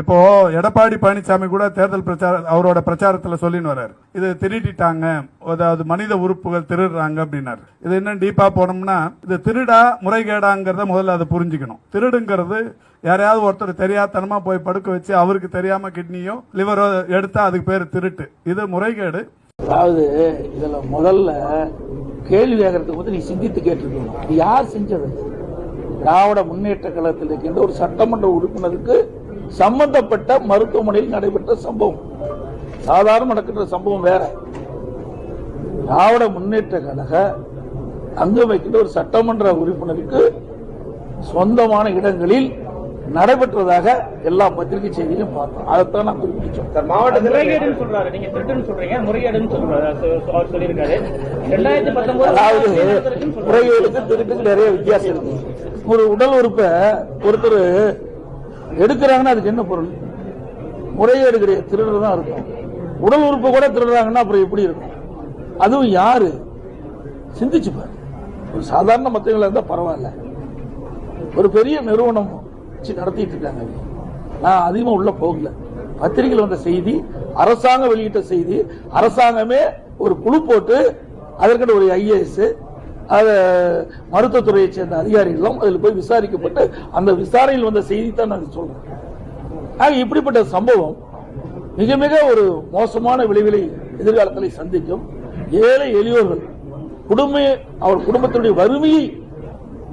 இப்போ எடப்பாடி பழனிசாமி கூட தேர்தல் பிரச்சாரம் அவரோட பிரச்சாரத்துல சொல்லின்னு வர்றாரு, இது திருடிட்டாங்க, அதாவது மனித உறுப்புகள் திருடுறாங்க அப்படின்னாரு. இது என்ன டீப்பா போனோம்னா, இது திருடா முறைகேடாங்கிறத முதல்ல அதை புரிஞ்சுக்கணும். திருடுங்கிறது யாரையாவது ஒருத்தர் தெரியாதனமா போய் படுக்க வச்சு அவருக்கு தெரியாம கிட்னியோ லிவரோ எடுத்தா அதுக்கு பேர் திருட்டு. இது முறைகேடு. அதாவது இதுல முதல்ல கேள்வி கேட்கறதுக்கு வந்து நீ சிந்தித்து கேட்டிருக்கணும், இது யார் செஞ்சது? திராவிட முன்னேற்ற கழகத்தில் இருக்கின்ற ஒரு சட்டமன்ற உறுப்பினருக்கு சம்பந்தப்பட்ட மருத்துவமனையில் நடைபெற்ற சம்பவம். சாதாரண நடக்கின்ற சம்பவம் வேற. திராவிட முன்னேற்ற கழக அங்கு வைக்கின்ற ஒரு சட்டமன்ற உறுப்பினருக்கு சொந்தமான இடங்களில் நடைபெற்றதாக எல்லா பத்திரிகை செய்தியிலும் பார்த்தோம். அதைத்தான் நான் குறிப்பிட்டோம். அதாவது முறைகேடுக்கு திருட்டுக்கு நிறைய வித்தியாசம் இருக்கு. ஒரு உடல் உறுப்பை ஒருத்தர் எடுக்கிறாங்கன்னா அதுக்கு என்ன பொருள்? முறைகேடு கிடையாது, திருடுறது தான் இருக்கும். உடல் உறுப்பு கூட திருடுறாங்கன்னா அப்புறம் எப்படி இருக்கும்? அதுவும் யாரு சிந்திச்சு பாரு. ஒரு சாதாரண மத்தவங்களா இருந்தா பரவாயில்ல, ஒரு பெரிய நிறுவனம் நடத்திட்டு இருக்காங்க. நான் அதிகமா உள்ள போகல. பத்திரிகையில் வந்த செய்தி, அரசாங்கம் வெளியிட்ட செய்தி, அரசாங்கமே ஒரு குழு போட்டு அதற்கு ஒரு IAS மருத்துவத்துறையை சேர்ந்த அதிகாரிகளும் அதில் போய் விசாரிக்கப்பட்டு அந்த விசாரணையில் வந்த செய்தி தான் நான் சொல்றேன். இப்படிப்பட்ட சம்பவம் மிக மிக ஒரு மோசமான விளைவுகளை எதிர்காலத்தில் சந்திக்கும். ஏழை எளியோர்கள் அவர் குடும்பத்தினுடைய வறுமையை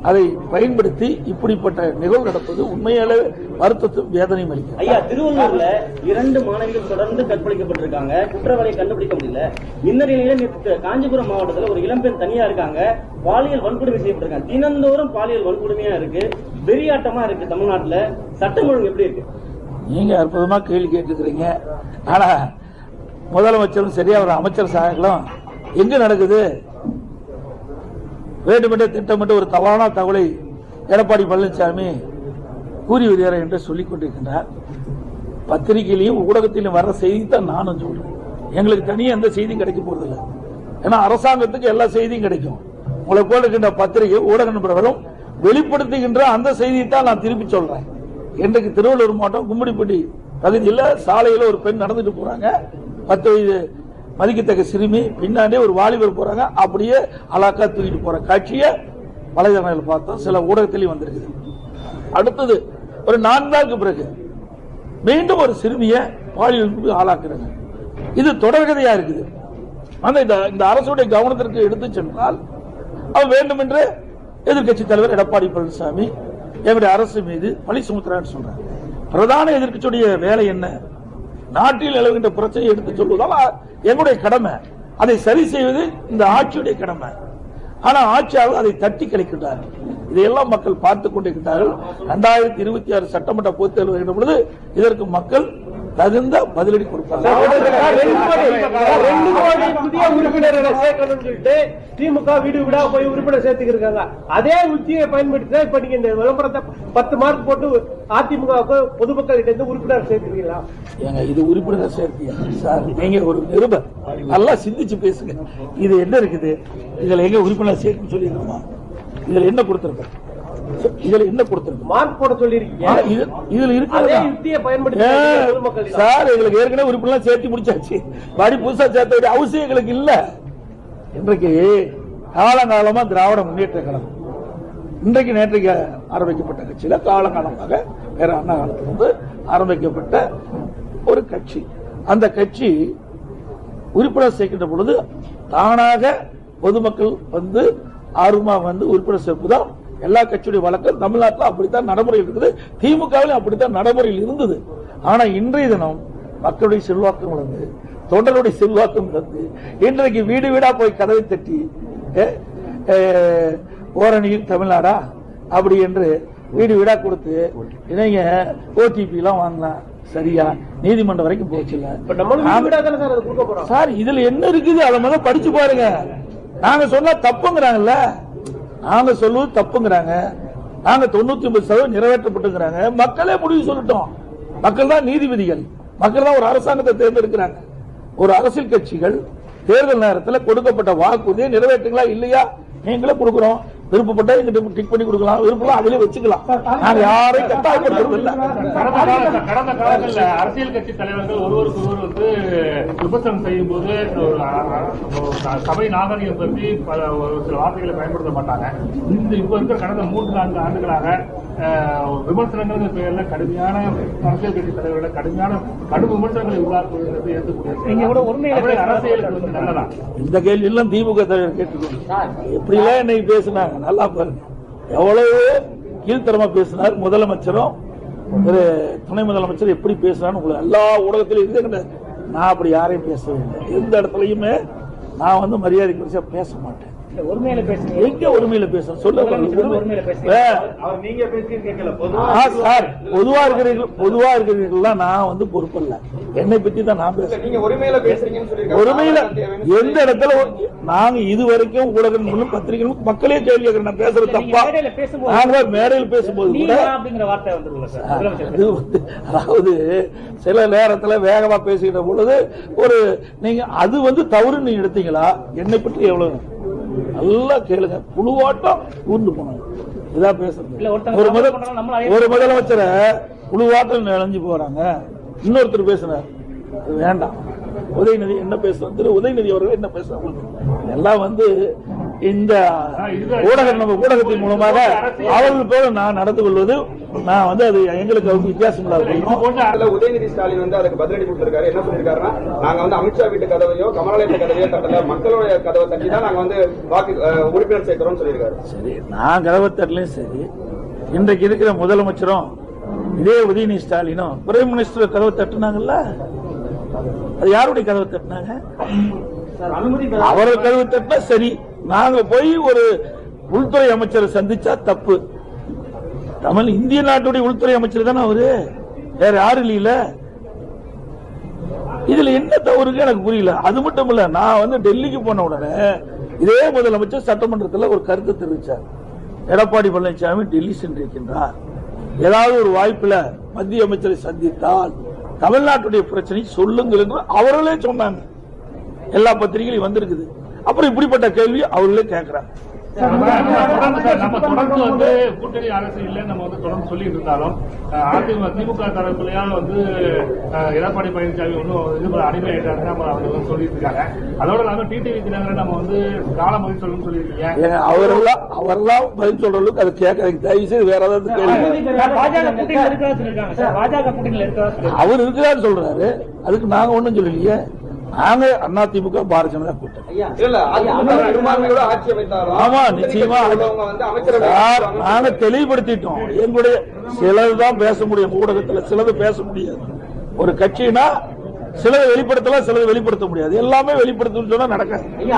அதை பயன்படுத்தி இப்படிப்பட்ட நிகழ்வு நடப்பது உண்மையாலே வருத்தத்தும் வேதனையும் அளிக்கும். ஐயா, திருவள்ளூர்ல 2 மாணவிகள் தொடர்ந்து கற்பழிக்கப்பட்டிருக்காங்க, குற்றவாளியை கண்டுபிடிக்க முடியல. இந்த நிலையில காஞ்சிபுரம் மாவட்டத்தில் ஒரு இளம்பெண் தனியா இருக்காங்க, பாலியல் வன்கொடுமை செய்யப்பட்டிருக்காங்க. தினந்தோறும் பாலியல் வன்கொடுமையா இருக்கு, வெறியாட்டமா இருக்கு. தமிழ்நாட்டுல சட்டம் ஒழுங்கு எப்படி இருக்கு? நீங்க அற்புதமா கேள்வி கேட்டுக்கிறீங்க. ஆனா முதலமைச்சரும் சரியா ஒரு அமைச்சர் சகாக்களும் எங்க நடக்குது? வேண்டுமென்றே திட்டமிட்டு ஒரு தவறான தகவலை எடப்பாடி பழனிசாமி கூறி வருகிறார் என்று சொல்லிக் கொண்டிருக்கின்றார். பத்திரிகையிலையும் ஊடகத்திலும் வர்ற செய்தி தான் நானும் சொல்றேன். எங்களுக்கு தனியாக எந்த செய்தியும் கிடைக்க போறதில்லை. ஏன்னா அரசாங்கத்துக்கு எல்லா செய்தியும் கிடைக்கும். உங்களை போல இருக்கின்ற பத்திரிகை ஊடக நண்பர்களும் வெளிப்படுத்துகின்ற அந்த செய்தியை தான் நான் திருப்பி சொல்றேன். இன்றைக்கு திருவள்ளூர் மாவட்டம் கும்மிடிப்பட்டி பகுதியில் சாலையில் ஒரு பெண் நடந்துட்டு போறாங்க. 10 வயது மதிக்கத்தக்க சிறுமி, பின்னாடி ஒரு வாலிபர் போறாங்க. அப்படியே அலாக்கா தூக்கிட்டு போற காட்சியை வலைதளங்களில் பார்த்தோம், சில ஊடகத்திலையும் வந்திருக்குது. அடுத்தது ஒரு 4 நாளுக்கு பிறகு மீண்டும் ஒரு சிறுமியை பாலியலுக்கு ஆளாக்குறாங்க. இது தொடர்கதையா இருக்குது. இந்த அரசுடைய கவனத்திற்கு எடுத்து சென்றால் அவர் வேண்டுமென்று எதிர்கட்சி தலைவர் எடப்பாடி பழனிசாமி எங்களுடைய அரசு மீது பழி சுமத்துறான்னு சொல்றாங்க. பிரதான எதிர்கட்சியுடைய வேலை என்ன? நாட்டில் நிலவுகின்ற பிரச்சனையை எடுத்து சொல்வதால் எங்களுடைய கடமை, அதை சரி செய்வது இந்த ஆட்சியுடைய கடமை. ஆனா ஆட்சியாளர் அதை தட்டி கழிக்கின்றார்கள். இதையெல்லாம் மக்கள் பார்த்துக் கொண்டிருக்கிறார்கள். 2026 சட்டமன்ற பொதுத் தேர்தல் வருகின்ற பொழுது இதற்கு மக்கள் தகுந்த பதிலடி கொடுப்பார்கள். திமுக வீடு வீடா போய் உறுப்பினர் சேர்த்துக்கிருக்காங்க. அதே உத்தியை பயன்படுத்தி இப்ப நீங்க இந்த விளம்பரத்தை 10 மார்க் போட்டு அதிமுக பொதுமக்கள் உறுப்பினர் சேர்த்துருக்கீங்களா? ஏங்க, இது உறுப்பினர் சேர்த்தியா சார்? நீங்க ஒரு நிருபர், நல்லா சிந்திச்சு பேசுங்க. இது என்ன இருக்குது? இதுல எங்க உறுப்பினர் சேர்த்து சொல்லிருக்கோமா? இதுல என்ன கொடுத்திருக்கோம்? இதுல என்ன கொடுத்திருக்கோம்? மார்க் போட சொல்லிருக்கீங்க. இதுல இருக்கு சார். எங்களுக்கு ஏற்கனவே உறுப்பினர் சேர்த்து முடிச்சாச்சு. மறுபடி புதுசா சேர்த்த வேண்டிய அவசியம் எங்களுக்கு இல்ல. இன்றைக்கு காலங்காலமா திராவிட முன்னேற்ற கழகம் இன்றைக்கு நேற்றைக்கு ஆரம்பிக்கப்பட்ட கட்சியில காலங்காலமாக வேற அண்ணா காலத்திலிருந்து ஆரம்பிக்கப்பட்ட ஒரு கட்சி. அந்த கட்சி உறுப்பினர் சேர்க்கின்ற பொழுது தானாக பொதுமக்கள் வந்து ஆர்வமா வந்து உறுப்பினர் சேர்ப்புதான் எல்லா கட்சியுடைய வழக்கம். தமிழ்நாட்டில் அப்படித்தான் நடைமுறையில் இருக்குது, திமுகவிலும் அப்படித்தான் நடைமுறையில் இருந்தது. ஆனா இன்றைய தினம் மக்களுடைய செல்வாக்கம் வளர்ந்து, தொண்டருடைய செல்வாக்கம் வளர்ந்து, இன்றைக்கு வீடு வீடா போய் கதவை தட்டி ஓரணியில் தமிழ்நாடா அப்படி என்று வீடு வீடா கொடுத்து நீங்க OTP எல்லாம் வாங்கலாம். சரியா? நீதிமன்றம் வரைக்கும் போச்சுல்ல சார். இதுல என்ன இருக்குது? அதை முதல்ல படிச்சு பாருங்க. நாங்க சொன்னா தப்புங்கிறாங்கல்ல, நாங்க சொல்லுவது தப்புங்கிறாங்க. நாங்க 99% நிறைவேற்றப்பட்டுங்கிறாங்க. மக்களே முடிவு சொல்லட்டும். மக்கள் தான் நீதிபதிகள். மக்கள் தான் ஒரு அரசாங்கத்தை தேர்ந்தெடுக்கிறாங்க. ஒரு அரசியல் கட்சிகள் தேர்தல் நேரத்தில் கொடுக்கப்பட்ட வாக்குறுதியை நிறைவேற்றுங்களா இல்லையா? நீங்களே கொடுக்கிறோம், விருப்பப்பட்டா எங்கிட்ட டிக் பண்ணி கொடுக்கலாம், விருப்பம் அதிலே வச்சுக்கலாம். நாங்க யாரையும் கட்டாயப்படுத்துறது இல்ல. கடந்த காலங்களில் அரசியல் கட்சி தலைவர்கள் ஒருவருக்கு ஒருவர் வந்து விமர்சனம் செய்யும் போது சபை நாகரிகம் பற்றி ஒரு சில வார்த்தைகளை பயன்படுத்த மாட்டாங்க. இப்ப இருக்கிற கடந்த 3-4 ஆண்டுகளாக விமர்சனங்கள் பெயர்ல கடுமையான அரசியல் கட்சி தலைவர்களை கடும் விமர்சனங்களை உருவாக்குவது ஏற்கக்கூடிய அரசியலுக்கு வந்து நல்லதா? இந்த கேள்வி எல்லாம் திமுக தலைவர் கேட்டுக்கொண்டு எப்படி எல்லாம் இன்னைக்கு பேசினாங்க நல்லா பாருங்க. எவ்வளவு கீழ்த்தரமா பேசினார் முதலமைச்சரும் துணை முதலமைச்சர் எப்படி பேசினார் உங்களுக்கு எல்லா ஊடகத்திலும் இருந்து கிடையாது. நான் அப்படி யாரையும் பேசவே இல்லை. எந்த இடத்துலயுமே நான் வந்து மரியாதை குறிச்சா பேச மாட்டேன். ஒருமையில பேசுங்க. எங்க ஒருமையில பேச சொல்ல பொதுவா இருக்கிறீர்கள் நான் வந்து பொறுப்பல்ல. என்னை பத்தி தான் நான் பேசுறேன். நீங்க ஒருமையில பேசுறீங்கன்னு ஒருமையில எந்த இடத்துல நாங்க இது வரைக்கும் ஊடகங்களும் பத்திரிகைகளும் மக்களே கேள்வி கேட்கிறேன். நான் பேசுறது தப்பா? நாங்க மேடையில் பேசும்போது கூட அதாவது சில நேரத்துல வேகமா பேசுகிற பொழுது ஒரு நீங்க அது வந்து தவறு நீங்க எடுத்தீங்களா? என்னை பற்றி எவ்வளவு நல்லா கேளுங்க. புழுவாட்டம் ஊர்ந்து போனாங்க. இதான் பேசுறது. ஒரு முதலமைச்சரை புழுவாட்டம் நினைஞ்சு போறாங்க. இன்னொருத்தர் பேசுறாரு வேண்டாம். உதயநிதி என்ன பேசுறாரு? திரு உதயநிதி அவர்கள் என்ன பேசுறாங்க? எல்லாம் வந்து இந்த ஊடகத்தின் மூலமாக அவர்களுக்கு நான் நடந்து கொள்வது நான் வந்து அது எங்களுக்கு வித்தியாசம் இல்லாத. உதயநிதி ஸ்டாலின் வந்து அதுக்கு பதிலடி கொடுத்திருக்காரு. என்ன சொல்லிருக்காருன்னா, நாங்க வந்து அமித்ஷா வீட்டு கதவையோ கமலாலய கதவையோ தட்டல, மக்களுடைய கதவை தட்டி தான் நாங்க வந்து வாக்கு உறுப்பினர் சேர்க்கிறோம் சொல்லியிருக்காரு. சரி, நான் கதவை தட்டலையும் சரி, இன்றைக்கு இருக்கிற முதலமைச்சரும் இதே உதயநிதி ஸ்டாலினும் பிரைம் மினிஸ்டர் கதவை தட்டினாங்கல்ல, அது யாருடைய கதவை தட்டினாங்க? அவர்கள் கதவை தட்டினா சரி. நாங்க போய் ஒரு உள்துறை அமைச்சரை சந்திச்சா தப்பு. தமிழ் இந்திய நாட்டுடைய உள்துறை அமைச்சர் தானே அவரு, வேற யாரும் இல்ல. இதுல என்ன தவறுக்கு எனக்கு புரியல. அது மட்டும் இல்ல, நான் வந்து டெல்லிக்கு போன உடனே இதே முதலமைச்சர் சட்டமன்றத்தில் ஒரு கருத்து தெரிவிச்சார். எடப்பாடி பழனிசாமி டெல்லி சென்றிருக்கின்றார், ஏதாவது ஒரு வாய்ப்புல மத்திய அமைச்சரை சந்தித்தால் தமிழ்நாட்டுடைய பிரச்சனை சொல்லுங்கள் என்று அவர்களே சொன்னாங்க. எல்லா பத்திரிகையும் வந்திருக்குது. அப்புறம் இப்படிப்பட்ட கேள்வி அவர்களே கேட்கிறாங்க. நம்ம தொடர்ந்து வந்து கூட்டணி அரசு இல்லை நம்ம வந்து தொடர்ந்து சொல்லிட்டு இருந்தாலும் திமுக தரப்புலையா வந்து எடப்பாடி பழனிசாமி ஒன்னும் அடிமை ஆயிட்டாரு நம்ம அவங்க சொல்லிட்டு இருக்காங்க. அதோட இல்லாம டிடிவி தினகரன் நம்ம வந்து காலம் பதில் சொல்லணும்னு சொல்லியிருக்கீங்க. அவரெல்லாம் பதில் சொல்ற அளவுக்கு அதை கேட்கறீங்க. தயவு செய்து வேற ஏதாவது அவர் இருக்கிறாரு சொல்றாரு. அதுக்கு நாங்க ஒண்ணும் சொல்லலையே. நாங்க அதிமுக பாரதிய ஜனதா கூட்டணி. ஆமா, நிச்சயமா நாங்க தெளிவுபடுத்திட்டோம். எங்களுடைய சிலதுதான் பேச முடியும் ஊடகத்தில், சிலது பேச முடியாது. ஒரு கட்சினா சிலதை வெளிப்படுத்தலாம், சிலதை வெளிப்படுத்த முடியாது. எல்லாமே வெளிப்படுத்தணும்னு சொன்னா நடக்காது.